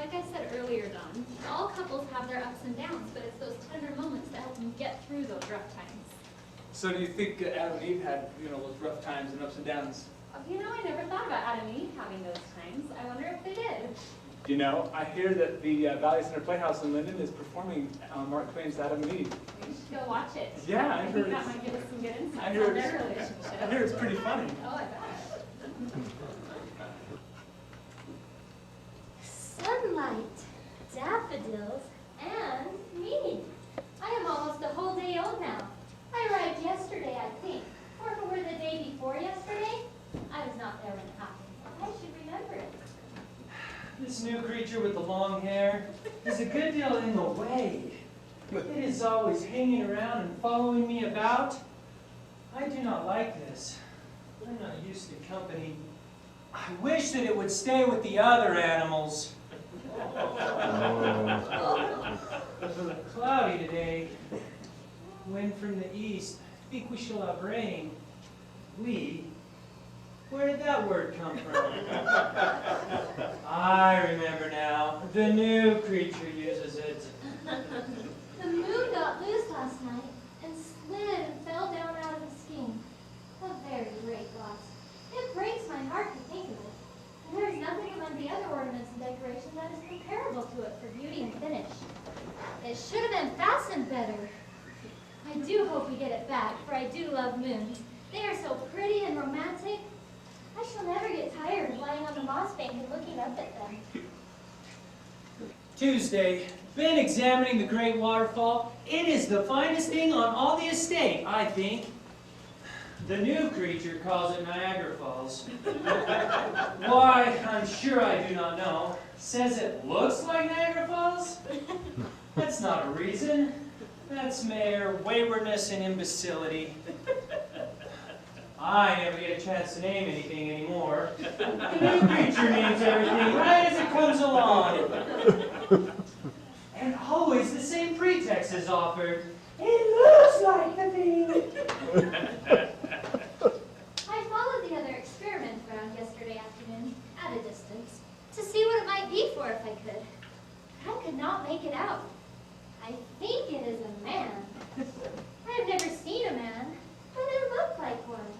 like I said earlier, Don, all couples have their ups and downs, but it's those tender moments that help them get through those rough times. So do you think Adam and Eve had, those rough times and ups and downs? I never thought about Adam and Eve having those times. I wonder if they did. I hear that the Valley Center Playhouse in Linden is performing Mark Twain's Adam and Eve. We should go watch it. Yeah, I think that might give us some good insights on their relationship. I hear it's pretty funny. Oh, I bet. Sunlight, daffodils, and me. I am almost a whole day old now. I arrived yesterday, I think. Or if it were the day before yesterday, I was not there when it happened. I should remember it. This new creature with the long hair is a good deal in the way. It is always hanging around and following me about. I do not like this. I'm not used to company. I wish that it would stay with the other animals. Cloudy today. Wind from the east. I think we shall have rain. We? Where did that word come from? I remember now. The new creature uses it. The moon got loose last night and slid and fell down out of the skin. A very great loss. It breaks my heart to think of it. And there is nothing among the other ornaments and decoration that is comparable to it for beauty and finish. It should have been fastened better. I do hope we get it back, for I do love moons. They are so pretty and romantic. I shall never get tired of lying on the moss bank and looking up at them. Tuesday. Been examining the great waterfall. It is the finest thing on all the estate, I think. The new creature calls it Niagara Falls. Why, I'm sure I do not know. Says it looks like Niagara Falls? That's not a reason. That's mere waywardness and imbecility. I never get a chance to name anything anymore. The new creature names everything right as it comes along. And always the same pretext is offered. It looks like the thing. I followed the other experiment around yesterday afternoon, at a distance, to see what it might be for if I could. But I could not make it out. I think it is a man. I have never seen a man, but it looked like one.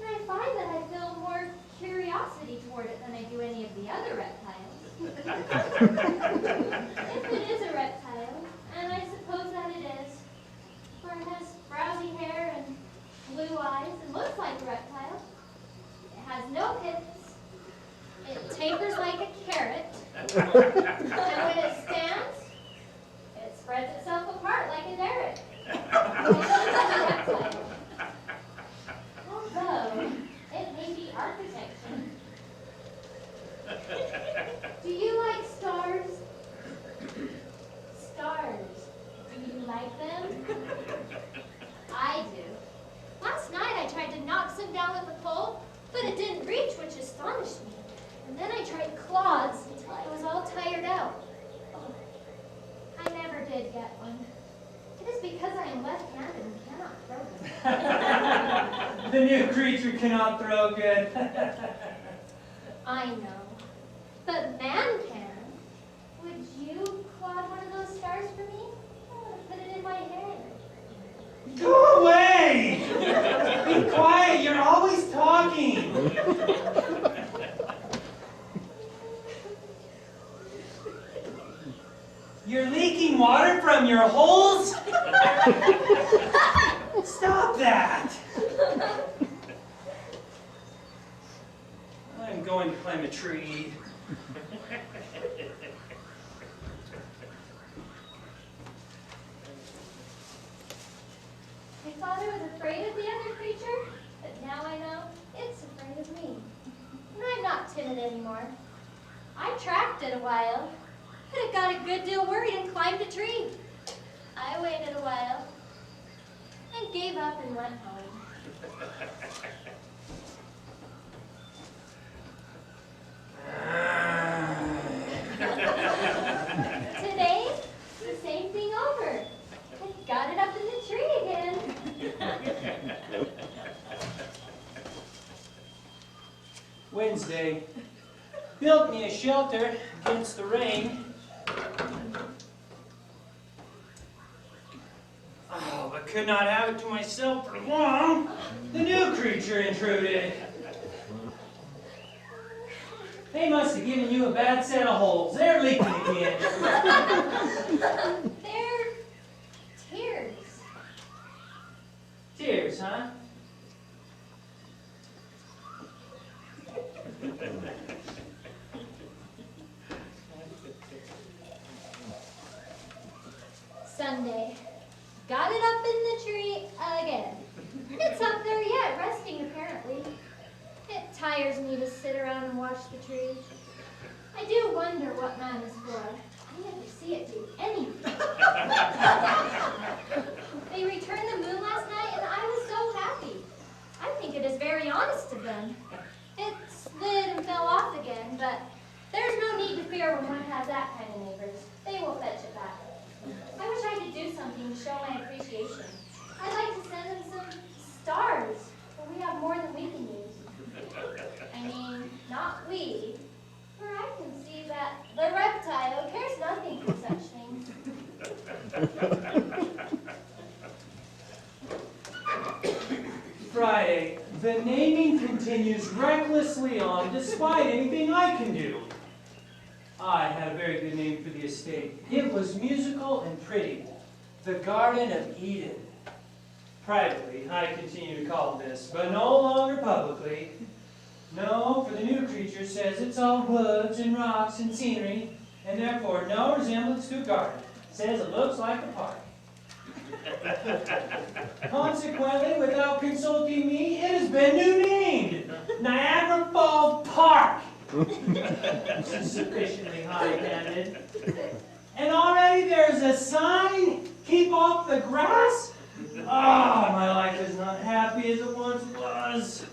And I find that I feel more curiosity toward it than I do any of the other reptiles. If it is a reptile, and I suppose that it is, for it has frowsy hair and blue eyes and looks like a reptile. It has no pips. It tapers like a carrot. And when it stands, it spreads itself apart like a derrick. It is a reptile. Although, it may be architecture. Do you like stars? Stars. Do you like them? I do. Last night I tried to knock some down with a pole, but it didn't reach, which astonished me. And then I tried clods until I was all tired out. Oh, I never did get one. It is because I am left-handed and cannot throw them. The new creature cannot throw good. I know. But man can. Would you clod one of those stars for me? I want to put it in my hair. Go away! Be quiet, you're always talking. You're leaking water from your holes? Stop that! I'm going to climb a tree. I thought I was afraid of the other creature, but now I know it's afraid of me. And I'm not timid anymore. I tracked it a while, but it got a good deal worried and climbed a tree. I waited a while and gave up and went home. Today, the same thing over. I got it up in the tree again. Wednesday. built me a shelter against the rain. Oh, but could not have it to myself for long. The new creature intruded. They must have given you a bad set of holes. They're leaking again. They're tears. Tears, huh? Sunday. Got it up in the tree again. It's up there yet, resting apparently. It tires me to sit around and watch the tree. I do wonder what man is for. I never see it do anything. They returned the moon last night and I was so happy. I think it is very honest of them. It slid and fell off again, but there's no need to fear when one has that kind of neighbors. They will fetch it back. I wish I could do something to show my appreciation. I'd like to send them some stars, but we have more than we can use. I mean, not we, for I can see that the reptile cares nothing for such things. Friday, the naming continues recklessly on despite anything I can do. I had a very good name for the estate. It was musical and pretty. The Garden of Eden. Privately, I continue to call it this, but no longer publicly. No, for the new creature says it's all woods and rocks and scenery, and therefore no resemblance to a garden. Says it looks like a park. Consequently, without consulting me, it has been new named Niagara Falls Park. Sufficiently high-handed. And already there's a sign, keep off the grass. Ah, my life is not happy as it once was.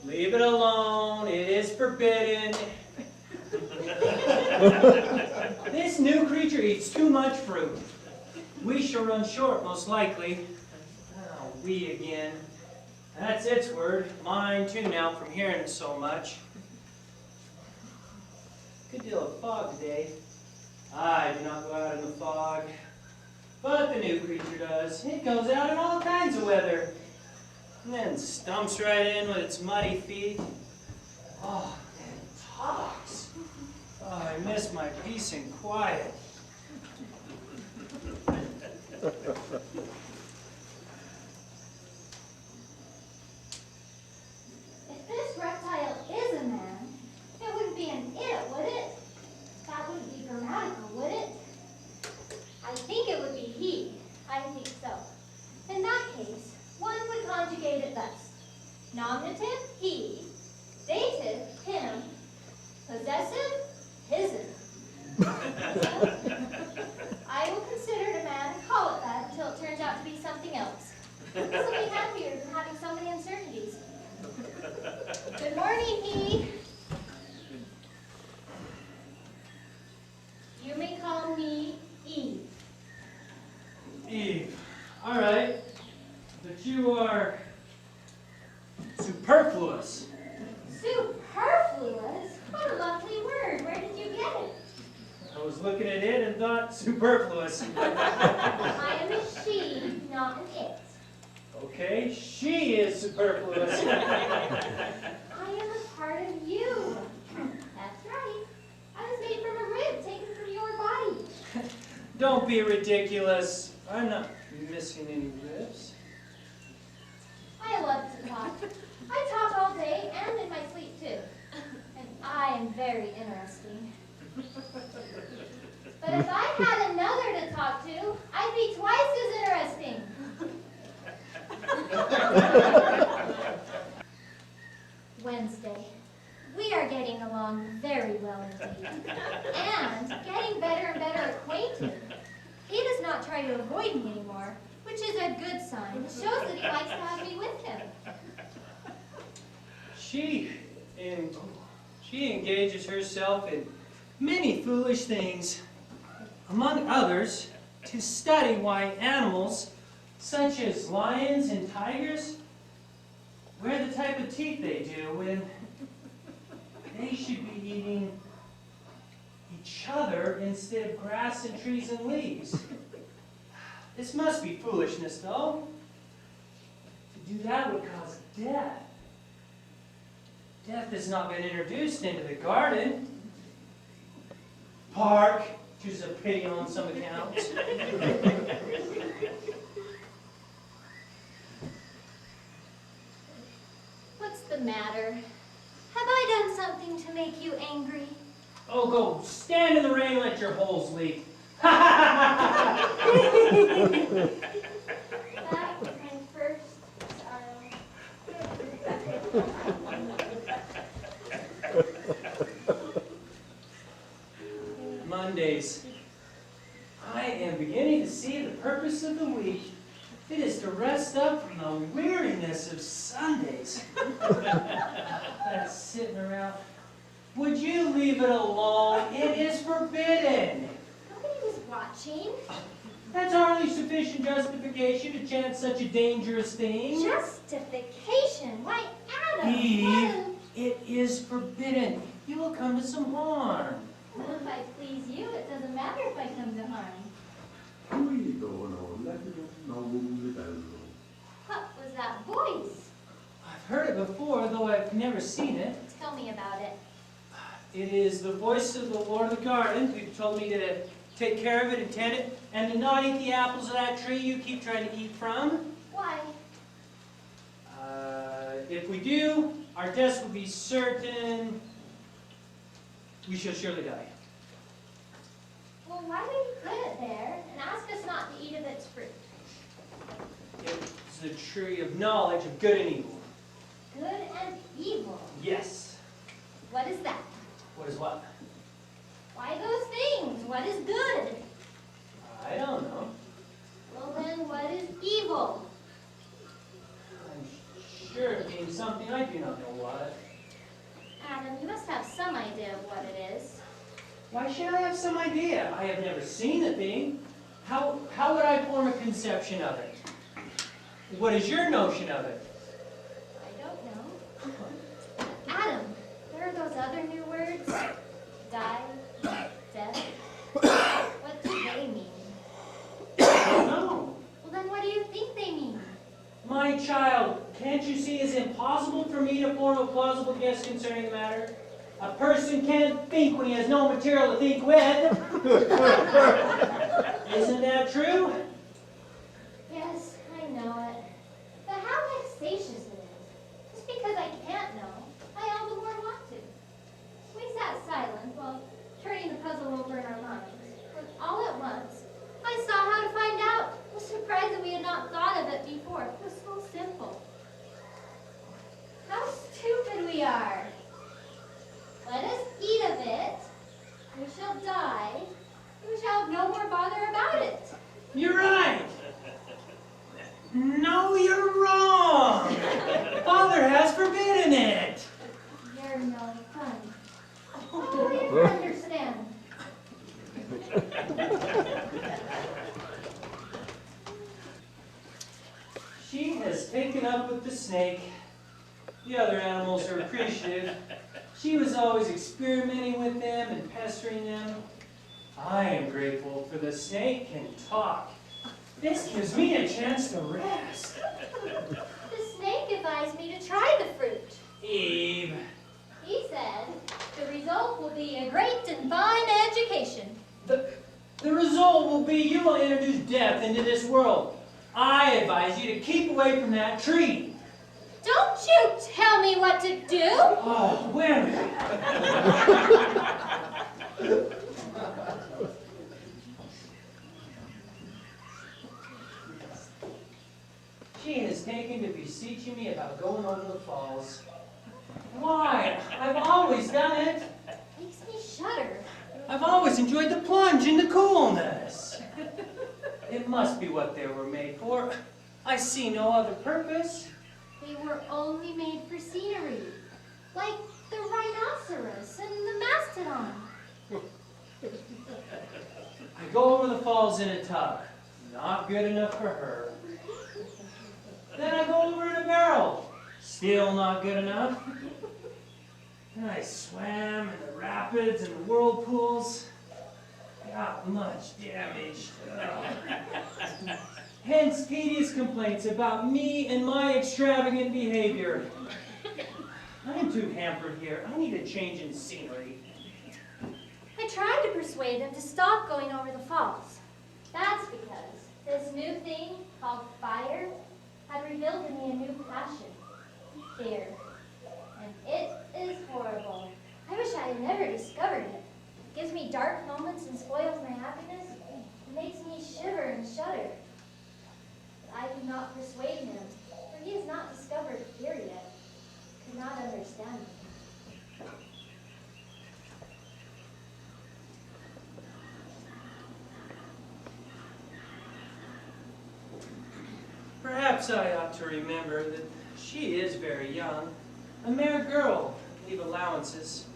Leave it alone, it is forbidden. This new creature eats too much fruit. We shall run short, most likely. Oh, we again. That's its word. Mine too now from hearing it so much. Good deal of fog today. I do not go out in the fog. But the new creature does. It goes out in all kinds of weather. And then stumps right in with its muddy feet. Oh, and it talks. Oh, I miss my peace and quiet. If this reptile is a man, it wouldn't be an it, would it? That wouldn't be grammatical, would it? I think it would be he. I think so. In that case, one would conjugate it thus. Nominative, he. Dative, him. Possessive, his'n. I will consider it a man and call it that until it turns out to be something else. This will be happier than having so many uncertainties. Good morning, he. You may call me Eve. Eve. All right. But you are superfluous. Superfluous? What a lovely word. Where did you get it? I was looking at it and thought superfluous. I am a she, not an it. Okay, she is superfluous. I am a part of you. That's right. I was made from a rib taken from your body. Don't be ridiculous. I'm not missing any ribs. I love to talk. I talk all day and in my sleep too. And I am very interesting. But if I had another to talk to, I'd be twice as interesting. Wednesday. We are getting along very well indeed. And getting better and better acquainted. He does not try to avoid me anymore, which is a good sign. It shows that he likes to have me with him. She engages herself in many foolish things. Among others, to study why animals, such as lions and tigers, wear the type of teeth they do when they should be eating each other instead of grass and trees and leaves. This must be foolishness, though. To do that would cause death. Death has not been introduced into the garden. Park, which is a pity on some accounts. What's the matter? Have I done something to make you angry? Oh, go stand in the rain and let your holes leak. That was my first sorrow. Mondays. I am beginning to see the purpose of the week. It is to rest up from the weariness of Sundays. That sitting around. Would you leave it alone? It is forbidden. Nobody was watching. That's hardly sufficient justification to chance such a dangerous thing. Justification? Why, Adam? Eve, it is forbidden. You will come to some harm. Well, if I please you, it doesn't matter if I come to harm. What was that voice? I've heard it before, though I've never seen it. Tell me about it. It is the voice of the Lord of the garden who told me to take care of it and tend it, and to not eat the apples of that tree you keep trying to eat from. Why? If we do, our deaths will be certain. We shall surely die. Well, why did he put it there and ask us not to eat of its fruit? It's the tree of knowledge of good and evil. Good and evil. Yes. What is that? What is what? Why those things? What is good? I don't know. Well then, what is evil? I'm sure it means something I do not know what. Adam, you must have some idea of what it is. Why should I have some idea? I have never seen the thing. How would I form a conception of it? What is your notion of it? I don't know. Adam, there are those other new words. Die, death. What do they mean? I don't know. Well then, what do you think they mean? My child, can't you see it's impossible for me to form a plausible guess concerning the matter? A person can't think when he has no material to think with. Isn't that true? Yes, I know it. But how vexatious it is. Just because I can't know, I all the more want to. We sat silent while turning the puzzle over in our minds. When all at once, I saw how to find out. I was surprised that we had not thought of it before. It was so simple. How stupid we are. Let us eat of it. We shall die. We shall have no more bother about it. You're right. No, you're wrong. Father has forbidden it. You're no fun. Oh, you don't understand. She has taken up with the snake. The other animals are appreciative. She was always experimenting with them and pestering them. I am grateful for the snake can talk. This gives me a chance to rest. The snake advised me to try the fruit. Eve. He said the result will be a great and fine education. The result will be you will introduce death into this world. I advise you to keep away from that tree. Don't you tell me what to do. Oh, women. She has taken to beseeching me about going over the falls. Why? I've always done it. Makes me shudder. I've always enjoyed the plunge in the coolness. It must be what they were made for. I see no other purpose. They were only made for scenery, like the rhinoceros and the mastodon. I go over the falls in a tub. Not good enough for her. Then I go over in a barrel. Still not good enough. And I swam in the rapids and the whirlpools. Got much damaged. Ugh. Hence tedious complaints about me and my extravagant behavior. I am too hampered here. I need a change in scenery. I tried to persuade him to stop going over the falls. That's because this new thing called fire had revealed in me a new passion, fear. And it is horrible. I wish I had never discovered it. It gives me dark moments and spoils my happiness. It makes me shiver and shudder. But I could not persuade him, for he has not discovered fear yet. Could not understand me. Perhaps I ought to remember that she is very young, a mere girl, leave allowances.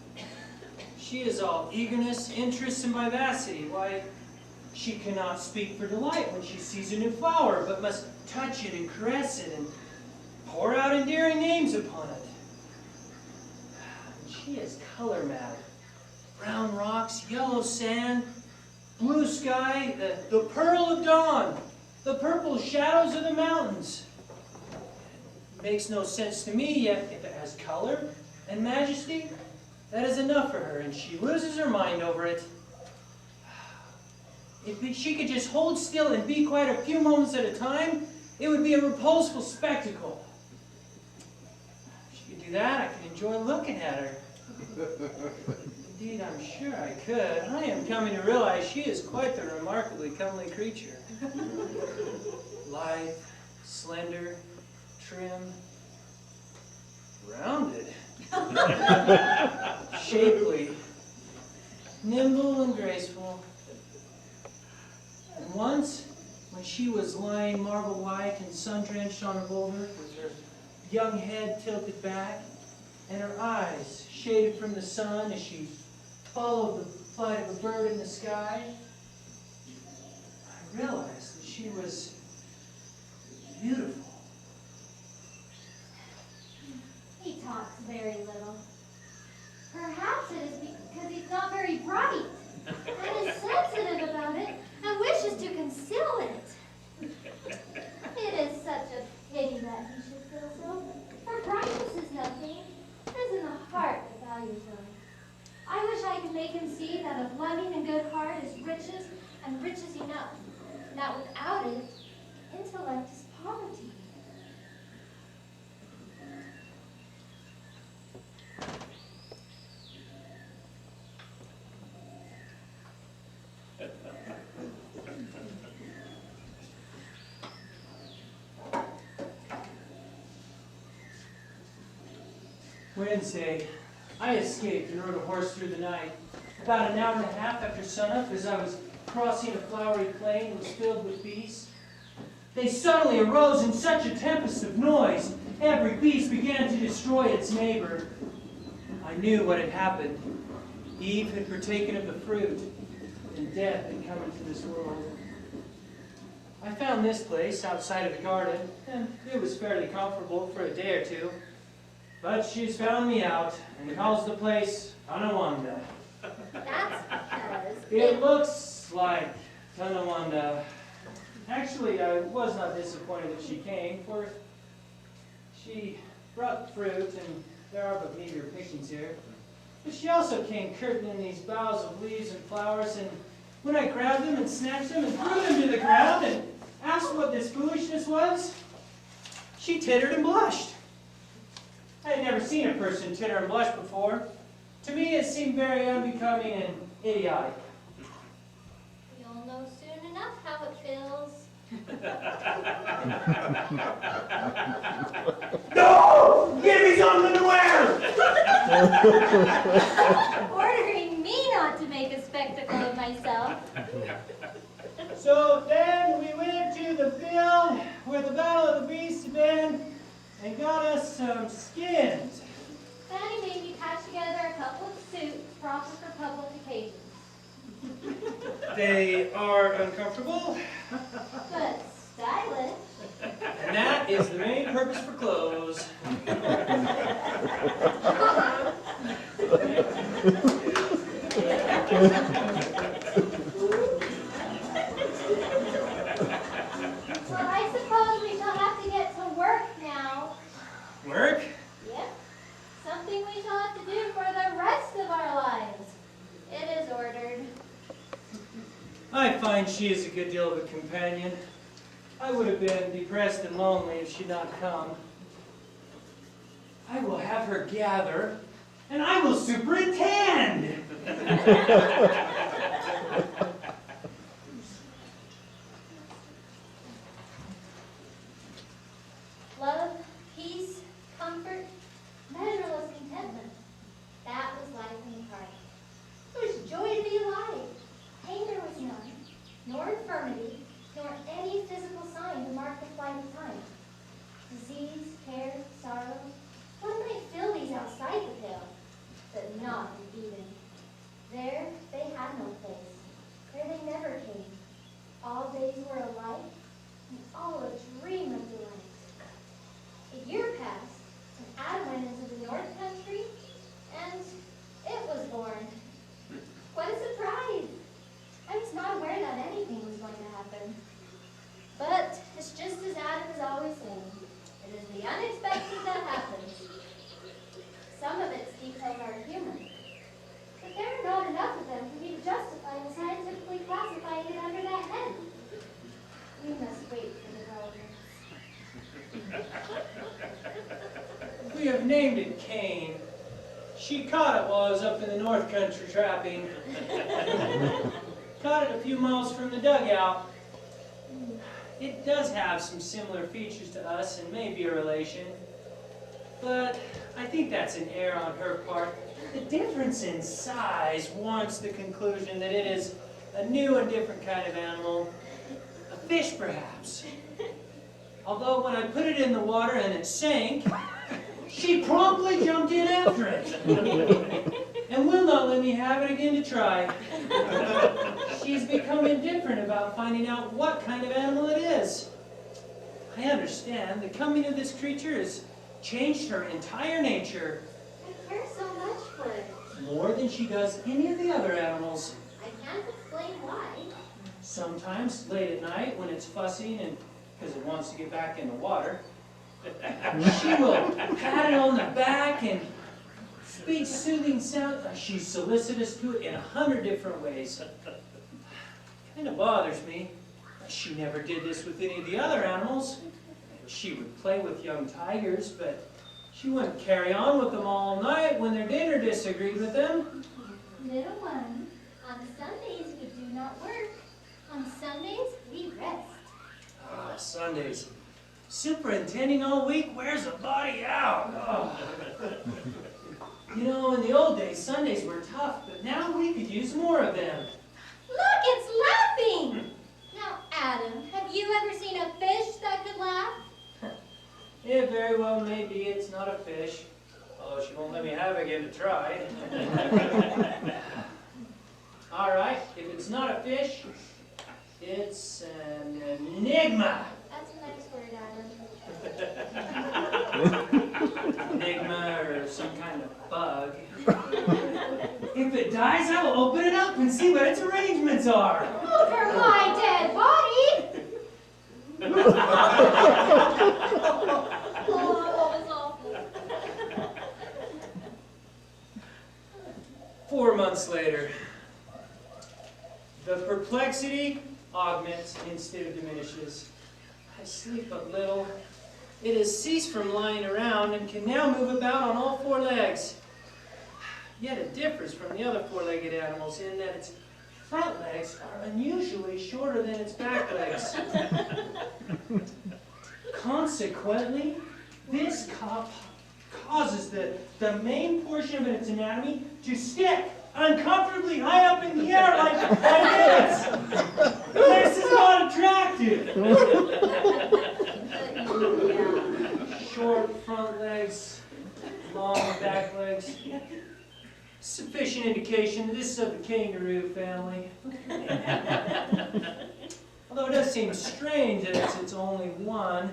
She is all eagerness, interest, and vivacity. Why, she cannot speak for delight when she sees a new flower, but must touch it and caress it and pour out endearing names upon it. And she is color matter. Brown rocks, yellow sand, blue sky, the pearl of dawn, the purple shadows of the mountains. It makes no sense to me, yet if it has color and majesty, that is enough for her, and she loses her mind over it. If she could just hold still and be quiet a few moments at a time, it would be a reposeful spectacle. If she could do that, I could enjoy looking at her. Indeed, I'm sure I could. I am coming to realize she is quite the remarkably comely creature. Lithe, slender, trim, rounded, shapely, nimble and graceful. And once, when she was lying marble-white and sun-drenched on her boulder, with her young head tilted back, and her eyes shaded from the sun as she followed the flight of a bird in the sky, I realized that she was beautiful. He talks very little. Perhaps it is because he's not very bright and is sensitive about it and wishes to conceal it. It is such a pity that he should feel so, for brightness is nothing. It is in the heart that values them. I wish I could make him see that a loving and good heart is riches and riches enough, and that without it, intellect is poverty. Wednesday, I escaped and rode a horse through the night. About an hour and a half after sunup, as I was crossing a flowery plain that was filled with beasts, they suddenly arose in such a tempest of noise, every beast began to destroy its neighbor. I knew what had happened. Eve had partaken of the fruit, and death had come into this world. I found this place outside of the garden, and it was fairly comfortable for a day or two. But she's found me out and calls the place Tonawanda. That's because It looks like Tonawanda. Actually, I was not disappointed that she came, for she brought fruit, and there are but meager pickings here. But she also came curtaining these boughs of leaves and flowers, and when I grabbed them and snatched them and threw them to the ground and asked what this foolishness was, she tittered and blushed. I had never seen a person titter and blush before. To me, it seemed very unbecoming and idiotic. you'll know soon enough how it feels. No! Give me something to wear! Ordering me not to make a spectacle of myself. So then we went to the field where the Battle of the Beasts had been and got us some skins. Fanny made me patch together a couple of suits proper for public occasions. They are uncomfortable, But stylish. and that is the main purpose for clothes. Well, I suppose we shall have to get to work now. Work? Yep. Something we shall have to do for the rest of our lives. It is ordered. I find she is a good deal of a companion. I would have been depressed and lonely if she'd not come. I will have her gather, and I will superintend. Love, peace, comfort, measureless contentment. That was life in Christ. It was joy to be alive. Pain there was none, nor infirmity, nor any physical sign to mark the flight of time. Disease, care, sorrow, one might feel these outside the pale, but not in Eden. There they had no place. There they never came. All days were alike, and all a dream of delight. A year passed, and Adam went into the north country, and it was born. What a surprise! I was not aware that anything was going to happen. But it's just as Adam is always saying, it is the unexpected that happens. Some of its details are human, but there are not enough of them for me to justify in scientifically classifying it under that head. We must wait for developments. We have named it Cain. She caught it while I was up in the north country trapping. Caught it a few miles from the dugout. It does have some similar features to us and may be a relation, but I think that's an error on her part. The difference in size warrants the conclusion that it is a new and different kind of animal. A fish, perhaps. Although when I put it in the water and it sank, she promptly jumped in after it. And will not let me have it again to try. She's become indifferent about finding out what kind of animal it is. I understand the coming of this creature has changed her entire nature. I care so much for it. More than she does any of the other animals. I can't explain why. Sometimes, late at night, when it's fussing and because it wants to get back in the water, she will pat it on the back and speak soothing sounds. She's solicitous to it in 100 different ways. Kind of bothers me. She never did this with any of the other animals. She would play with young tigers, but she wouldn't carry on with them all night when their dinner disagreed with them. Little one, on Sundays we do not work. On Sundays we rest. Ah, Sundays. Superintending all week wears a body out. Oh. You know, in the old days, Sundays were tough, but now we could use more of them. Look, it's laughing! Now, Adam, have you ever seen a fish that could laugh? It very well may be it's not a fish, although she won't let me have it again to try. All right, if it's not a fish, it's an enigma. That's a nice word, Adam. Enigma or some kind of bug. If it dies, I will open it up and see what its arrangements are. Over my dead body! Oh, that was awful. 4 months later, the perplexity augments instead of diminishes. I sleep but little. It has ceased from lying around and can now move about on all 4 legs. Yet it differs from the other 4-legged animals in that its front legs are unusually shorter than its back legs. Consequently, this causes the main portion of its anatomy to stick uncomfortably high up in the air like this. This is not attractive. Short front legs, long back legs. Sufficient indication that this is of the kangaroo family. Although it does seem strange that it's only one.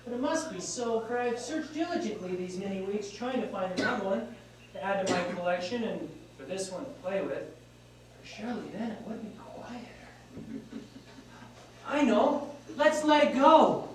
But it must be so, for I've searched diligently these many weeks trying to find another one to add to my collection and for this one to play with. For surely then it would be quieter. I know. Let's let it go.